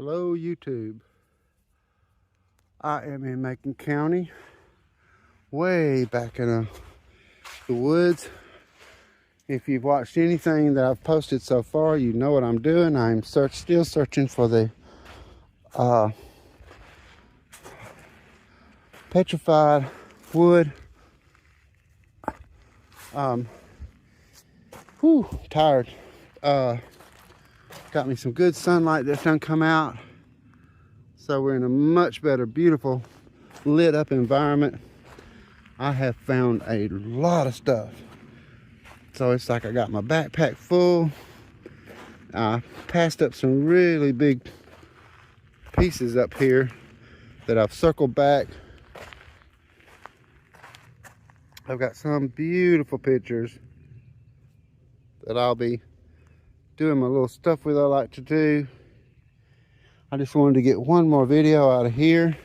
Hello YouTube. I am in Macon County, way back in the woods. If you've watched anything that I've posted so far, you know what I'm doing. I'm still searching for the petrified wood. Tired. Got me some good sunlight that's done come out. So we're in a much better, beautiful, lit up environment. I have found a lot of stuff. So it's like I got my backpack full. I passed up some really big pieces up here that I've circled back. I've got some beautiful pictures that I'll be doing my little stuff with I like to do. I just wanted to get one more video out of here.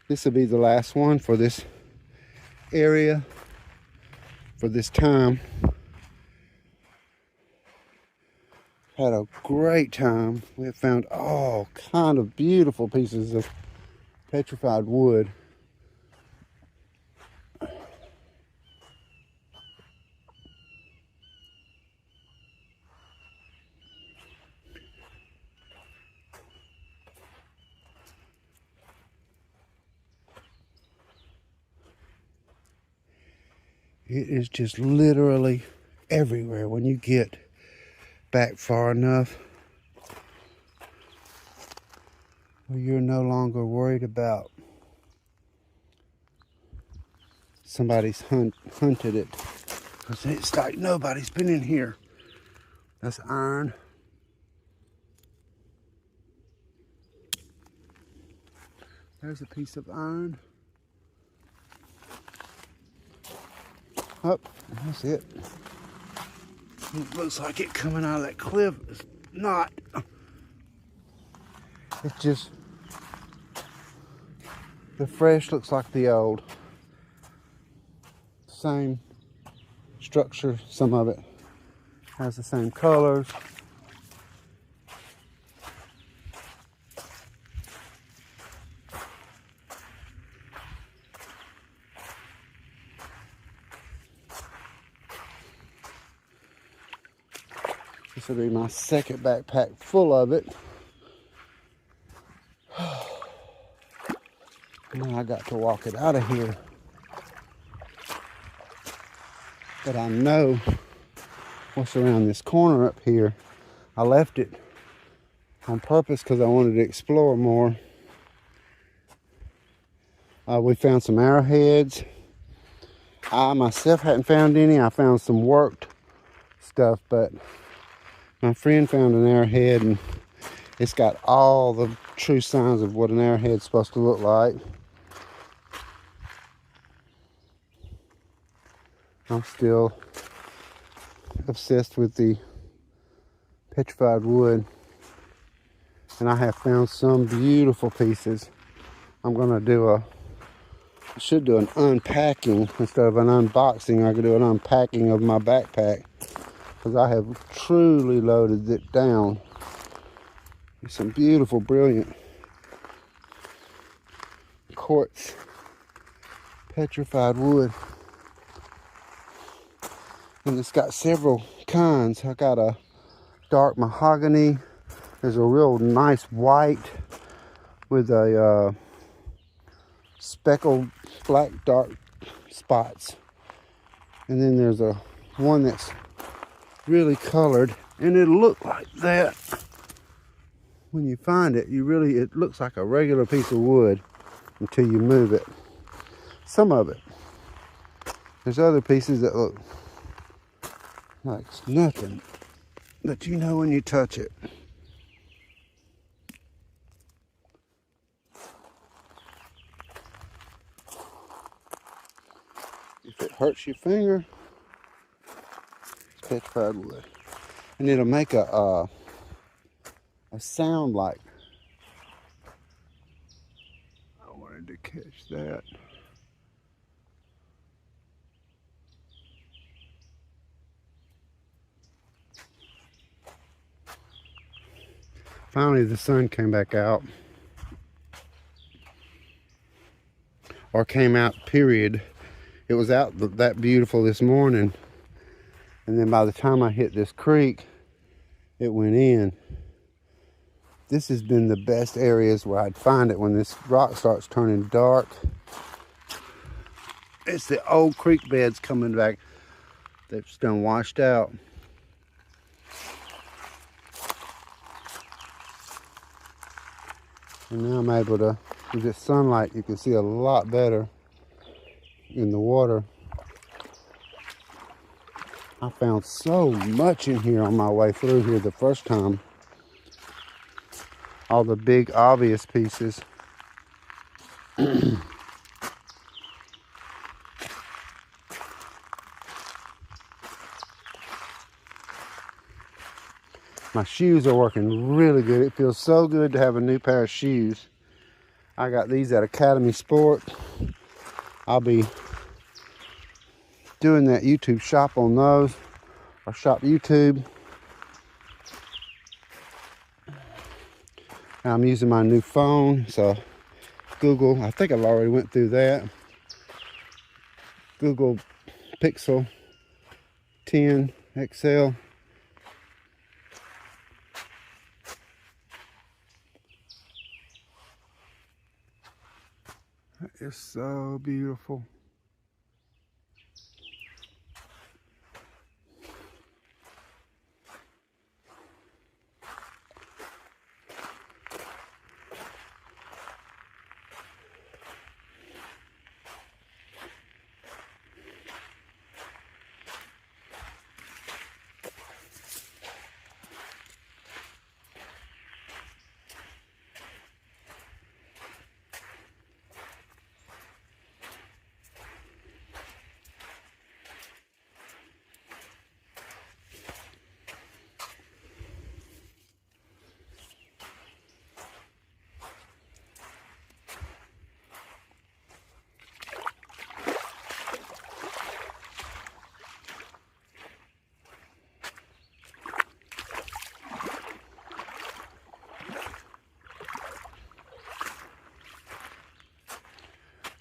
This will be the last one for this area for this time. Had a great time. We have found all kind of beautiful pieces of petrified wood. It is just literally everywhere when you get back far enough where you're no longer worried about somebody's hunted it. Because it's like nobody's been in here. That's iron. There's a piece of iron. Oh, that's it. It looks like it coming out of that cliff. It's not. It's just the fresh looks like the old. Same structure, some of it has the same colors. This will be my second backpack full of it. Now I got to walk it out of here. But I know what's around this corner up here. I left it on purpose because I wanted to explore more. We found some arrowheads. I myself hadn't found any. I found some worked stuff, but my friend found an arrowhead, and it's got all the true signs of what an arrowhead's supposed to look like. I'm still obsessed with the petrified wood, and I have found some beautiful pieces. I'm gonna I should do an unpacking instead of an unboxing. I could do an unpacking of my backpack, because I have truly loaded it down with some beautiful, brilliant quartz petrified wood. And it's got several kinds. I got a dark mahogany. There's a real nice white with a speckled black dark spots. And then there's a one that's really colored, and it'll look like that when you find it. It looks like a regular piece of wood until you move it. Some of it. There's other pieces that look like it's nothing, but you know when you touch it. If it hurts your finger, it's petrified wood. And it'll make a sound like, I wanted to catch that. Finally the sun came back out. Or came out, period. It was out that beautiful this morning. And then by the time I hit this creek, it went in. This has been the best areas where I'd find it when this rock starts turning dark. It's the old creek beds coming back. They've just done washed out. And now I'm able to, with this sunlight, you can see a lot better in the water. I found so much in here on my way through here the first time. All the big obvious pieces. My shoes are working really good. It feels so good to have a new pair of shoes. I got these at Academy Sport. I'll be doing that YouTube shop on those, or shop YouTube. And I'm using my new phone, so Google, I think I've already went through that. Google Pixel 10 XL. That is so beautiful.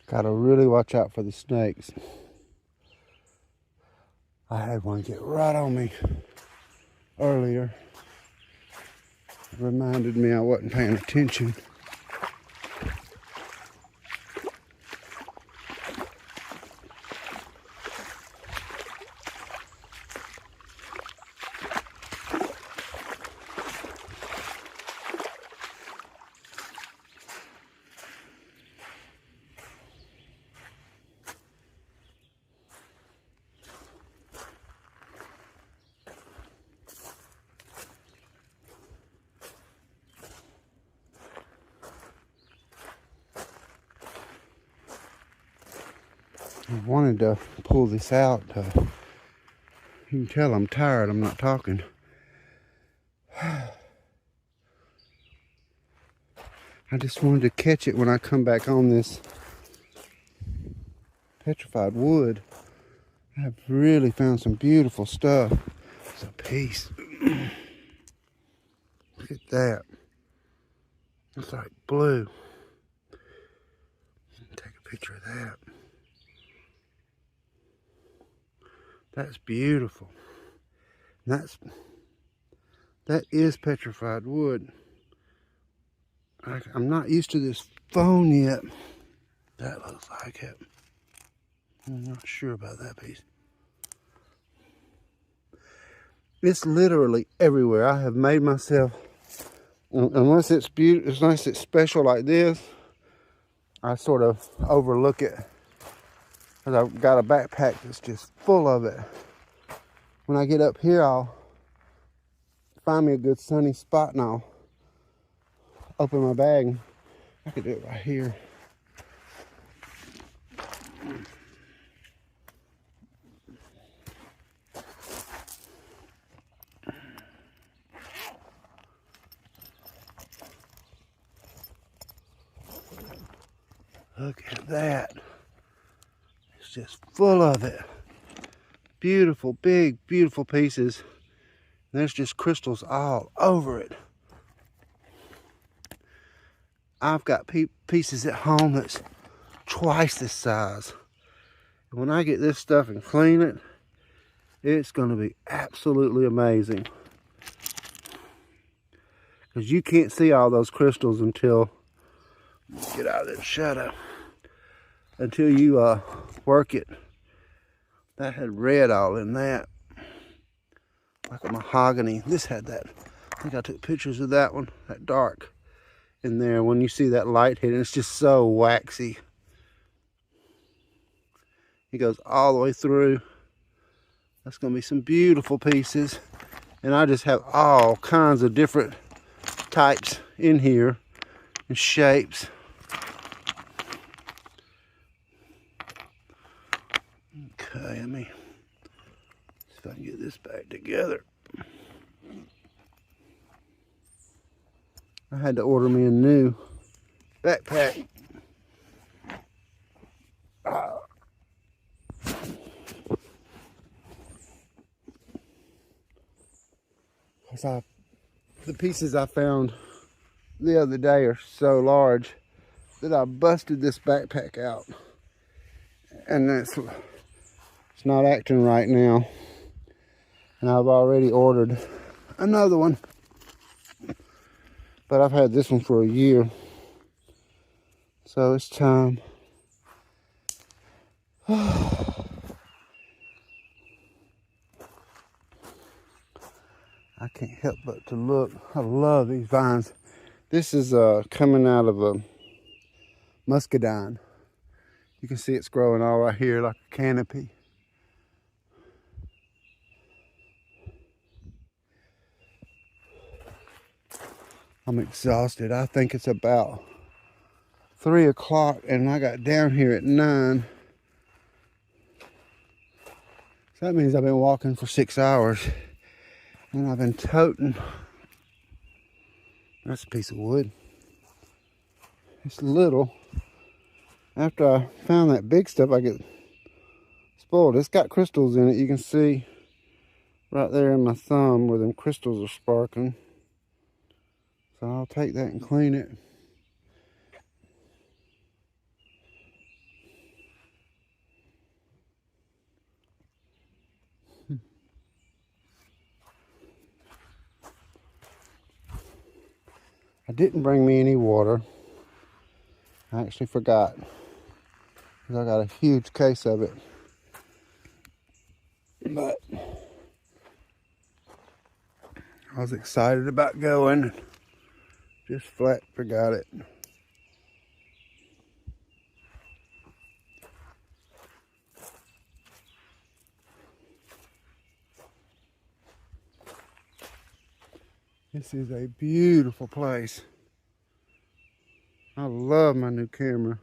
Gotta really watch out for the snakes. I had one get right on me earlier. It reminded me I wasn't paying attention. I wanted to pull this out. You can tell I'm tired. I'm not talking. I just wanted to catch it when I come back on this petrified wood. I've really found some beautiful stuff. It's a piece. Look at that. It's like blue. Take a picture of that. That's beautiful. That is petrified wood. I'm not used to this phone yet. That looks like it. I'm not sure about that piece. It's literally everywhere. I have made myself, unless it's beautiful, unless it's special like this, I sort of overlook it. Because I've got a backpack that's just full of it. When I get up here, I'll find me a good sunny spot and I'll open my bag. I could do it right here. Look at that. It's just full of it. Beautiful, big, beautiful pieces. And there's just crystals all over it. I've got pieces at home that's twice this size. And when I get this stuff and clean it, it's going to be absolutely amazing. Because you can't see all those crystals until, get out of the shadow, until you work it. That had red all in that, like a mahogany. This had that. I think I took pictures of that one, that dark in there. When you see that light hitting, it's just so waxy. It goes all the way through. That's going to be some beautiful pieces. And I just have all kinds of different types in here and shapes. Okay, let me see if I can get this back together. I had to order me a new backpack. The pieces I found the other day are so large that I busted this backpack out, and it's not acting right now, and I've already ordered another one, but I've had this one for a year, so it's time. I can't help but to look. I love these vines. This is coming out of a muscadine. You can see it's growing all right here like a canopy. I'm exhausted. I think it's about 3 o'clock and I got down here at 9. So that means I've been walking for 6 hours. And I've been toting. That's a piece of wood. It's little. After I found that big stuff, I get spoiled. It's got crystals in it. You can see right there in my thumb where them crystals are sparkling. So I'll take that and clean it. I didn't bring me any water. I actually forgot. Because I got a huge case of it. But I was excited about going. Just flat forgot it. This is a beautiful place. I love my new camera.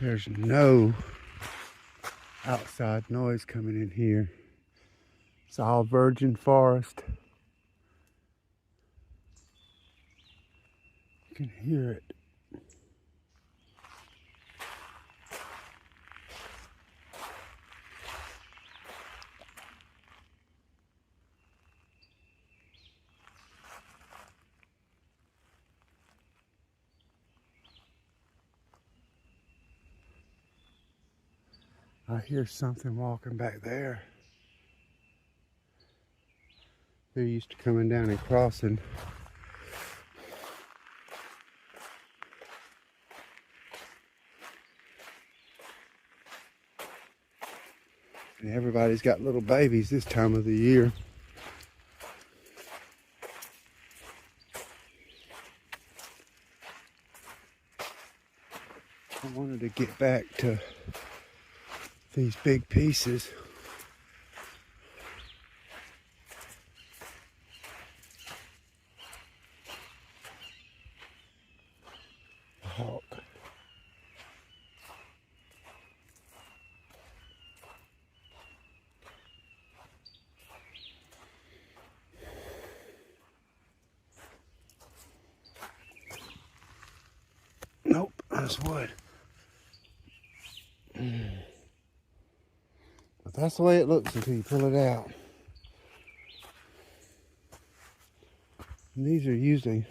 There's no outside noise coming in here. It's all virgin forest. You can hear it. I hear something walking back there. They're used to coming down and crossing. And everybody's got little babies this time of the year. I wanted to get back to these big pieces. Hawk. Nope, that's wood. But that's the way it looks until you pull it out. And these are usually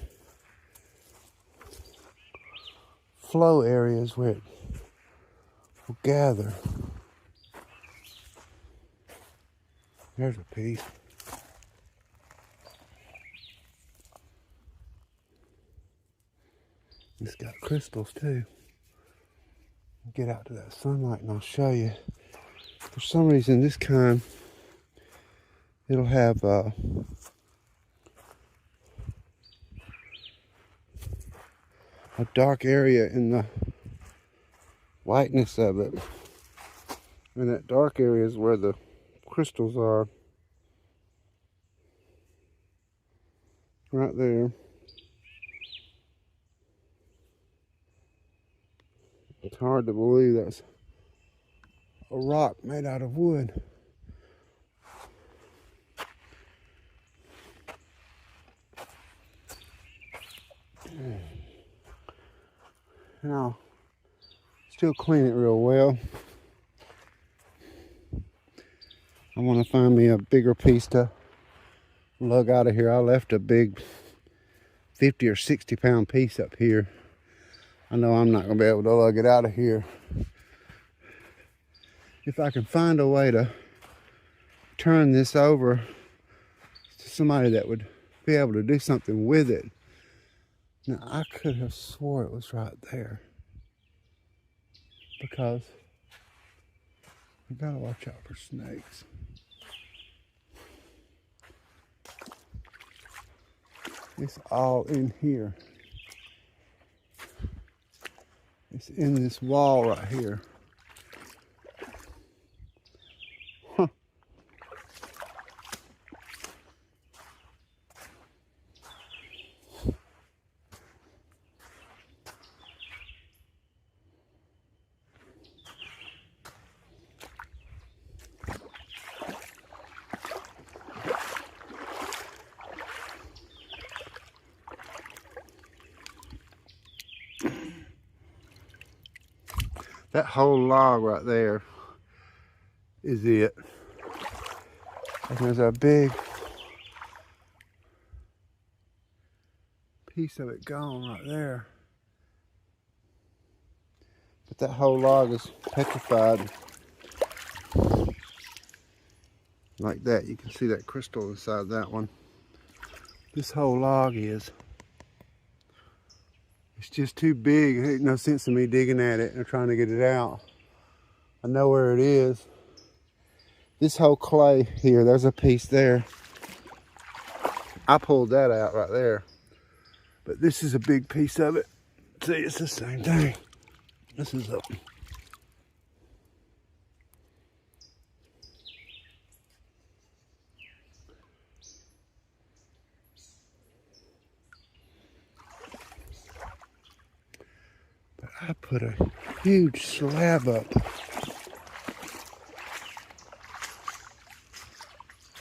flow areas where it will gather. There's a piece. It's got crystals too. Get out to that sunlight and I'll show you. For some reason this kind, it'll have a dark area in the whiteness of it. And that dark area is where the crystals are. Right there. It's hard to believe that's a rock made out of wood. And I'll still clean it real well. I want to find me a bigger piece to lug out of here. I left a big 50 or 60 pound piece up here. I know I'm not going to be able to lug it out of here. If I can find a way to turn this over to somebody that would be able to do something with it. Now, I could have swore it was right there. Because you gotta watch out for snakes. It's all in here. It's in this wall right here. Huh. That whole log right there is it. And there's a big piece of it gone right there. But that whole log is petrified. Like that, you can see that crystal inside that one. This whole log is. It's just too big. It ain't no sense in me digging at it and trying to get it out. I know where it is. This whole clay here, there's a piece there. I pulled that out right there. But this is a big piece of it. See, it's the same thing. This is a... I put a huge slab up.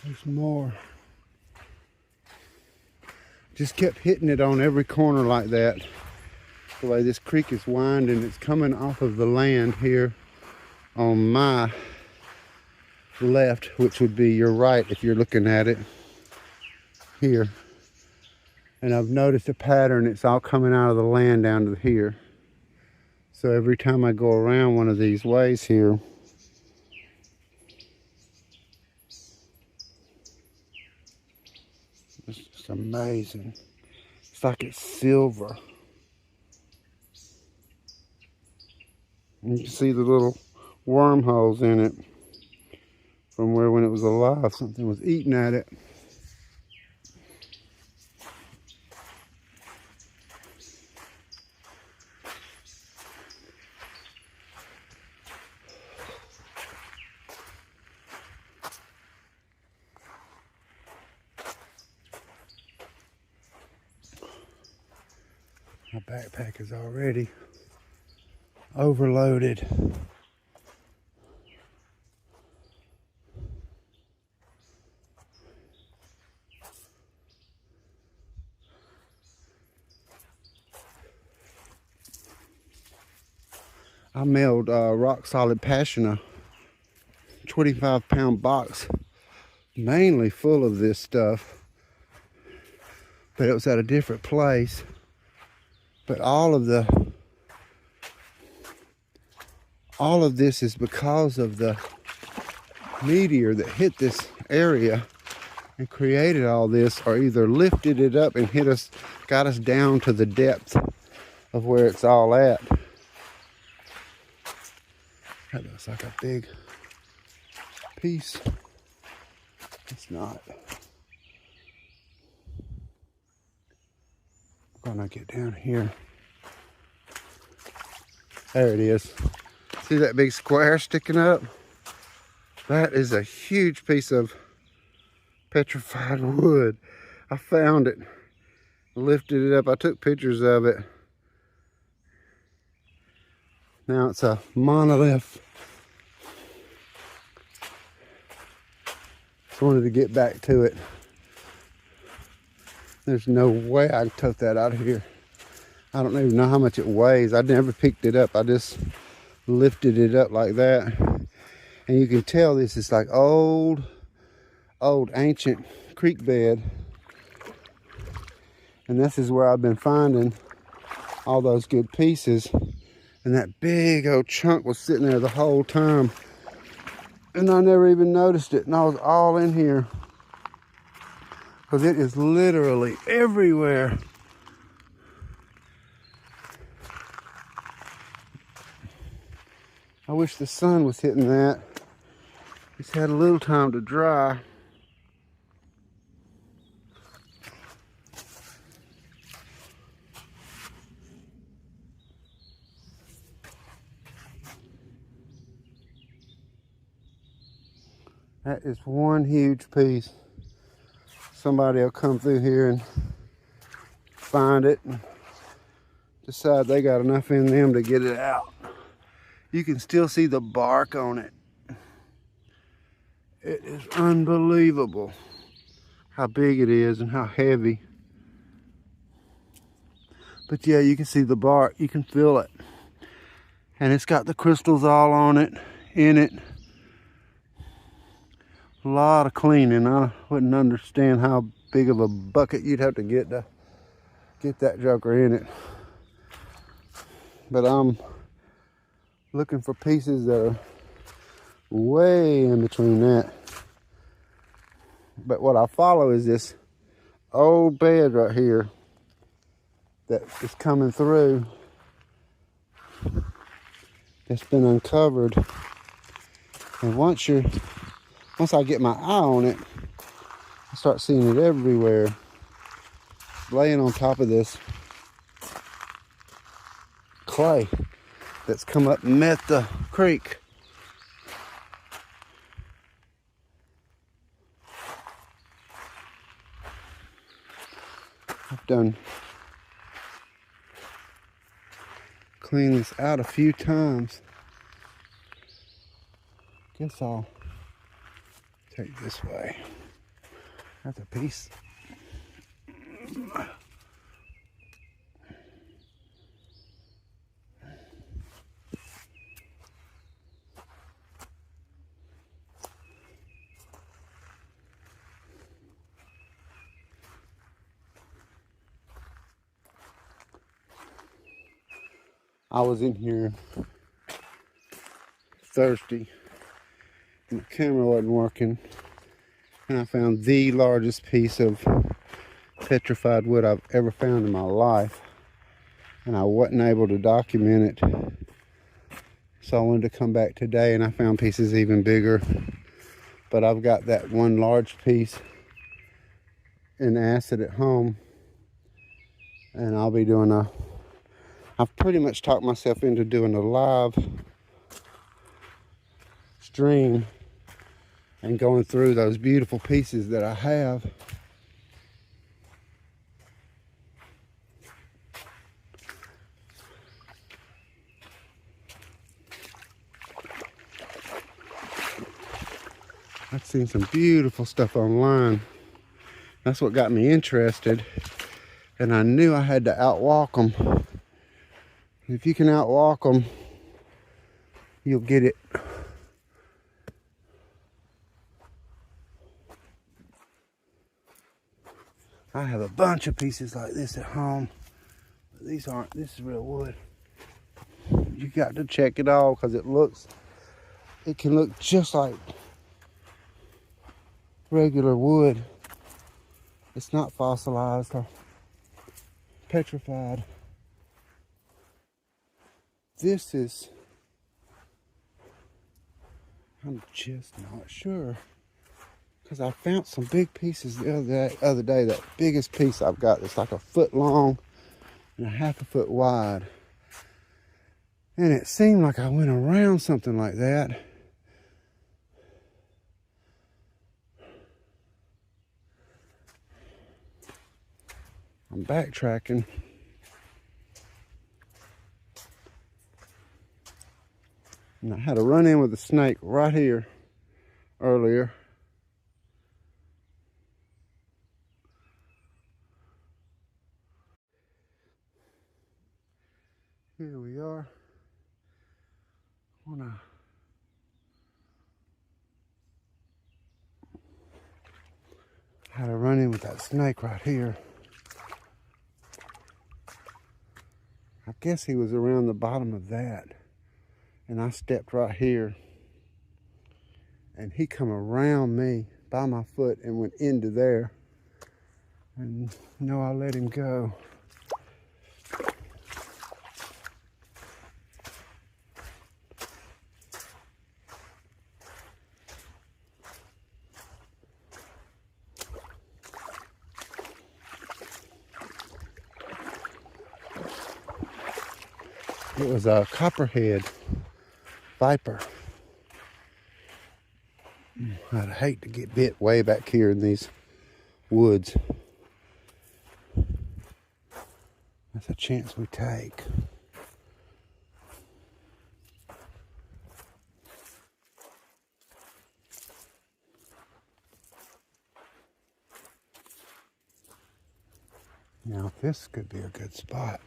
There's more. Just kept hitting it on every corner like that. The way this creek is winding, it's coming off of the land here on my left, which would be your right if you're looking at it here. And I've noticed a pattern, it's all coming out of the land down to here. So every time I go around one of these ways here, it's just amazing. It's like it's silver. And you can see the little wormholes in it from where when it was alive, something was eating at it. My backpack is already overloaded. I mailed Rock Solid Passion a 25-pound box, mainly full of this stuff, but it was at a different place. But all of this is because of the meteor that hit this area and created all this, or either lifted it up and hit us, got us down to the depth of where it's all at. That looks like a big piece. It's not. I'm gonna get down here. There it is. See that big square sticking up? That is a huge piece of petrified wood. I found it, lifted it up. I took pictures of it. Now it's a monolith. Just wanted to get back to it. There's no way I can tote that out of here. I don't even know how much it weighs. I never picked it up. I just lifted it up like that. And you can tell this is like old ancient creek bed. And this is where I've been finding all those good pieces. And that big old chunk was sitting there the whole time. And I never even noticed it. And I was all in here. Because it is literally everywhere. I wish the sun was hitting that. It's had a little time to dry. That is one huge piece. Somebody will come through here and find it and decide they got enough in them to get it out. You can still see the bark on it. It is unbelievable how big it is and how heavy. But yeah, you can see the bark, you can feel it. And it's got the crystals all on it, in it. A lot of cleaning. I wouldn't understand how big of a bucket you'd have to get that joker in it. But I'm looking for pieces that are way in between that. But what I follow is this old bed right here that is coming through, that's been uncovered. And once I get my eye on it, I start seeing it everywhere, laying on top of this clay that's come up and met the creek. I've done cleaned this out a few times. Guess I'll take this way. That's a piece. I was in here thirsty and the camera wasn't working, and I found the largest piece of petrified wood I've ever found in my life, and I wasn't able to document it, so I wanted to come back today, and I found pieces even bigger. But I've got that one large piece in acid at home, and I'll be doing I've pretty much talked myself into doing a live stream and going through those beautiful pieces that I have. I've seen some beautiful stuff online. That's what got me interested. And I knew I had to outwalk them. If you can outwalk them, you'll get it. I have a bunch of pieces like this at home. But these aren't, this is real wood. You got to check it all because it can look just like regular wood. It's not fossilized or petrified. This is, I'm just not sure. Because I found some big pieces the other day. That biggest piece I've got is like a foot long and a half a foot wide. And it seemed like I went around something like that. I'm backtracking. And I had a run in with a snake right here earlier. Here we are. Had a run in with that snake right here. I guess he was around the bottom of that. And I stepped right here. And he come around me by my foot and went into there. And no, I let him go. It was a copperhead viper. I'd hate to get bit way back here in these woods. That's a chance we take. Now this could be a good spot.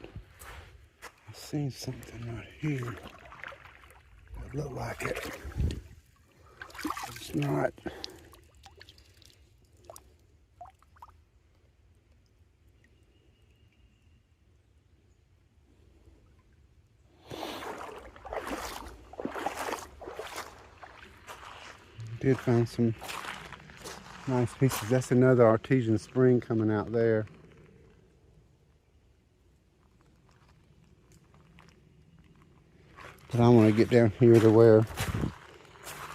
I seen something right here that looked like it. It's not. Did find some nice pieces. That's another artesian spring coming out there. But I want to get down here to where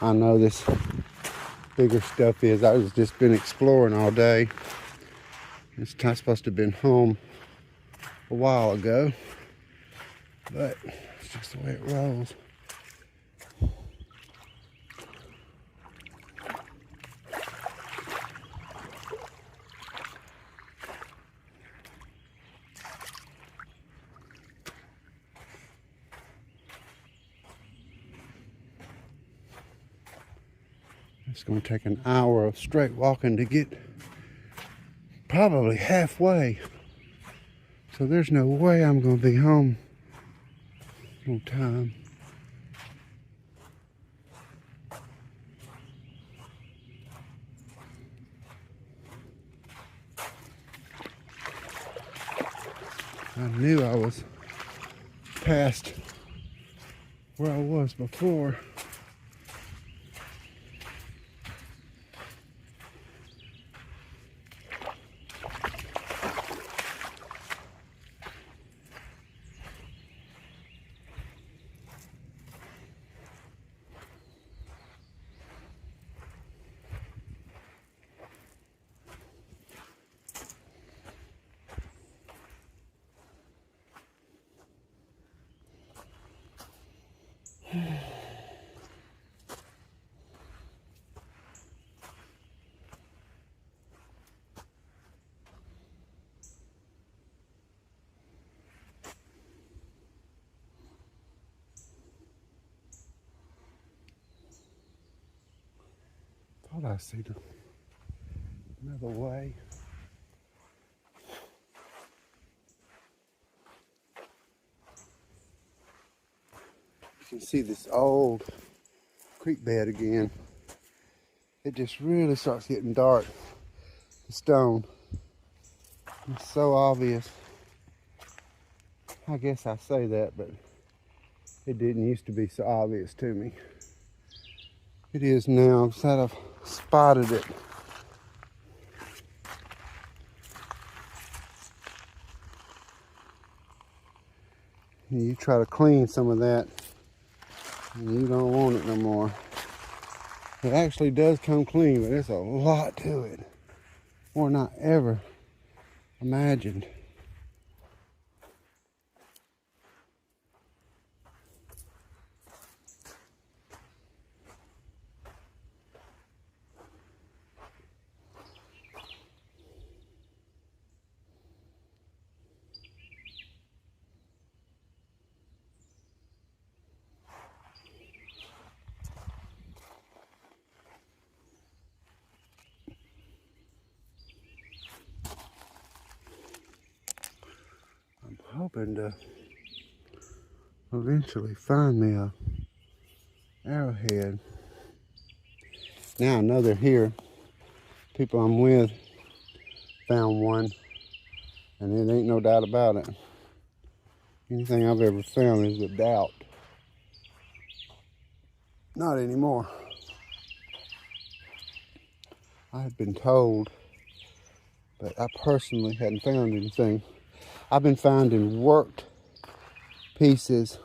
I know this bigger stuff is. I was just been exploring all day. It's not supposed to have been home a while ago, but it's just the way it rolls. It's going to take an hour of straight walking to get probably halfway. So there's no way I'm going to be home on time. I knew I was past where I was before. thought I seen another way. You can see this old creek bed again. It just really starts getting dark. The stone. It's so obvious. I guess I say that, but it didn't used to be so obvious to me. It is now. I'm glad I've spotted it. And you try to clean some of that, and you don't want it no more. It actually does come clean, but there's a lot to it. More than I ever imagined. Hoping to eventually find me a arrowhead. Now I know they're here. People I'm with found one, and it ain't no doubt about it. Anything I've ever found is a doubt. Not anymore. I had been told, but I personally hadn't found anything. I've been finding worked pieces,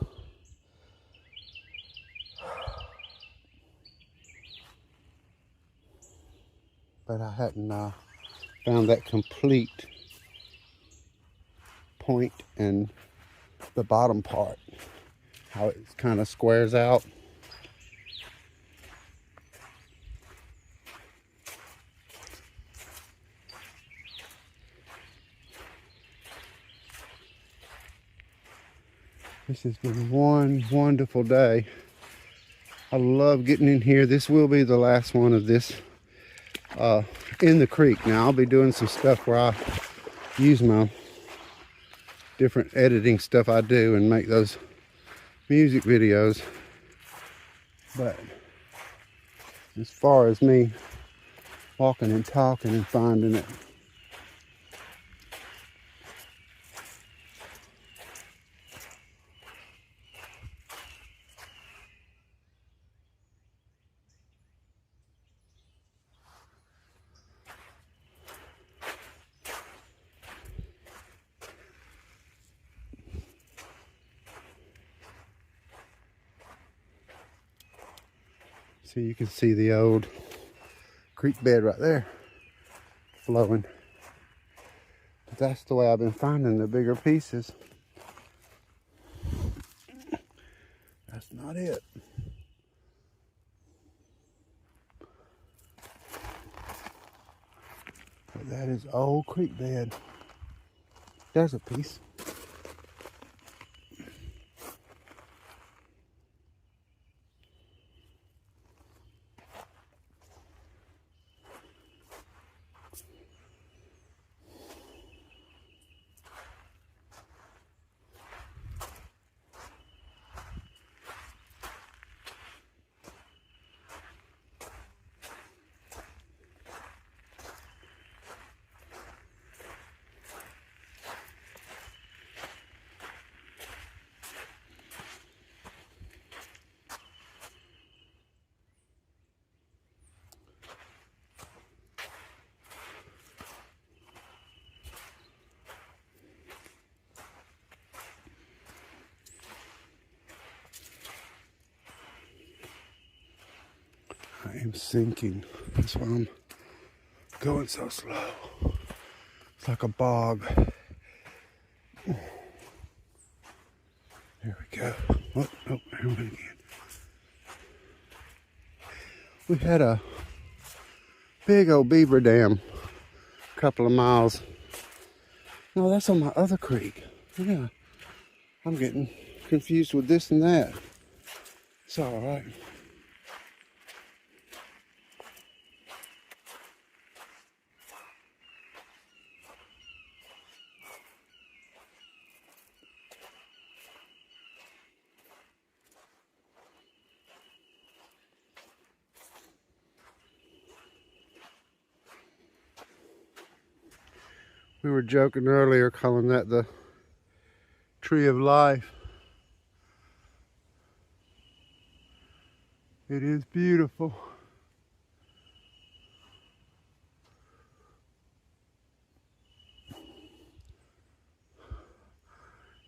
but I hadn't found that complete point and the bottom part, how it kind of squares out. This has been one wonderful day. I love getting in here. This will be the last one of this in the creek. Now I'll be doing some stuff where I use my different editing stuff I do and make those music videos. But as far as me walking and talking and finding it, so you can see the old creek bed right there flowing. But that's the way I've been finding the bigger pieces. That's not it. But that is old creek bed. There's a piece. I am sinking. That's why I'm going so slow. It's like a bog. There we go. Oh, there we went again. We had a big old beaver dam a couple of miles. No, that's on my other creek. Yeah. I'm getting confused with this and that. It's all right. We were joking earlier calling that the tree of life. It is beautiful.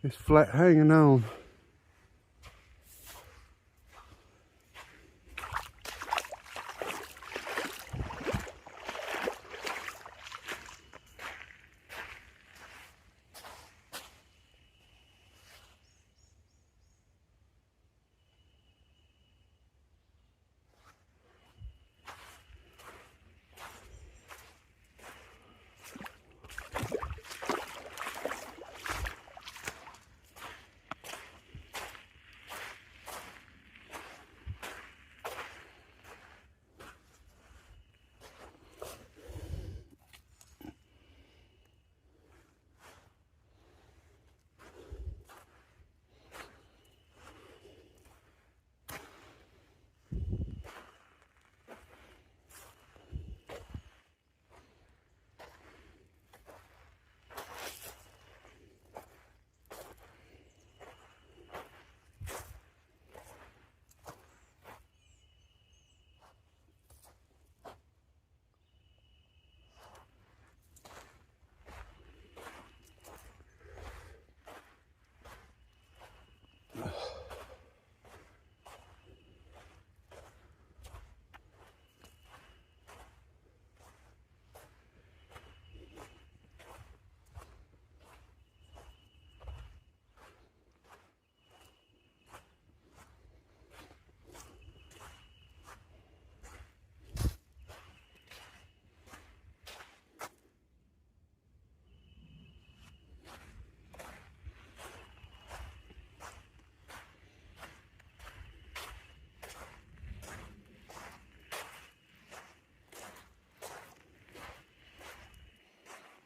It's flat hanging on.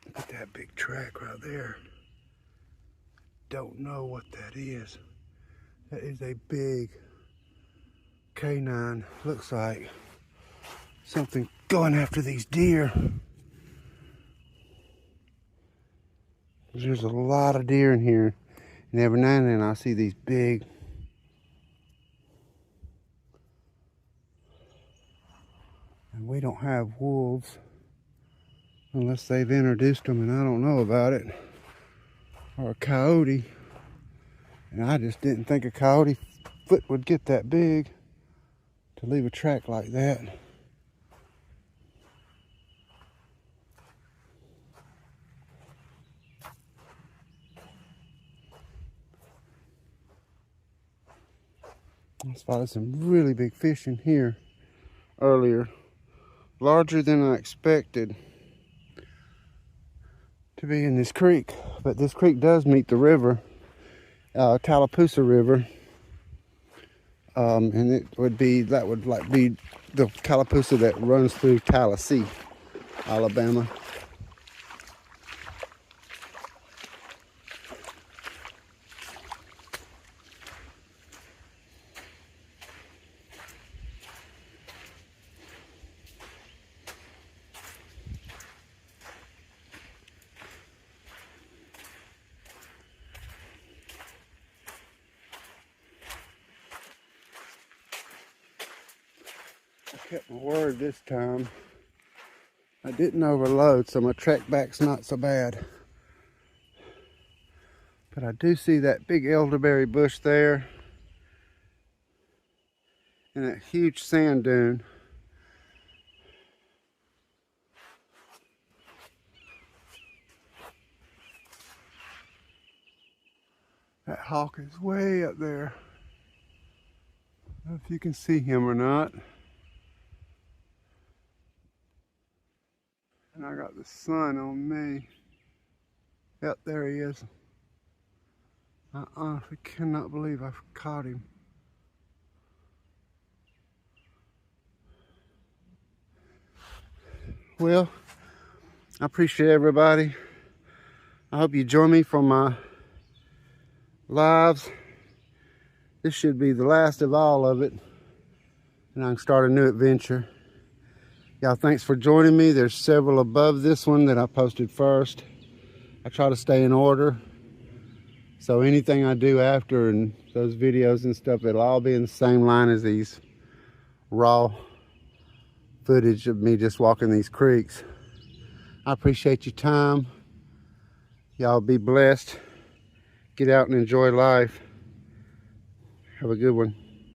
Look at that big track right there. Don't know what that is. That is a big canine. Looks like something going after these deer. There's a lot of deer in here. And every now and then I see these big and we don't have wolves unless they've introduced them and I don't know about it. Or a coyote. And I just didn't think a coyote foot would get that big to leave a track like that. I spotted some really big fish in here earlier. Larger than I expected to be in this creek. But this creek does meet the river, Tallapoosa River. And that would be the Tallapoosa that runs through Tallahassee, Alabama. I kept my word this time. I didn't overload, so my track back's not so bad. But I do see that big elderberry bush there and that huge sand dune. That hawk is way up there. I don't know if you can see him or not. And I got the sun on me. Yep, there he is. I honestly cannot believe I've caught him. Well, I appreciate everybody. I hope you join me for my lives. This should be the last of all of it. And I can start a new adventure. Y'all, thanks for joining me. There's several above this one that I posted first. I try to stay in order. So anything I do after and those videos and stuff, it'll all be in the same line as these raw footage of me just walking these creeks. I appreciate your time. Y'all be blessed. Get out and enjoy life. Have a good one.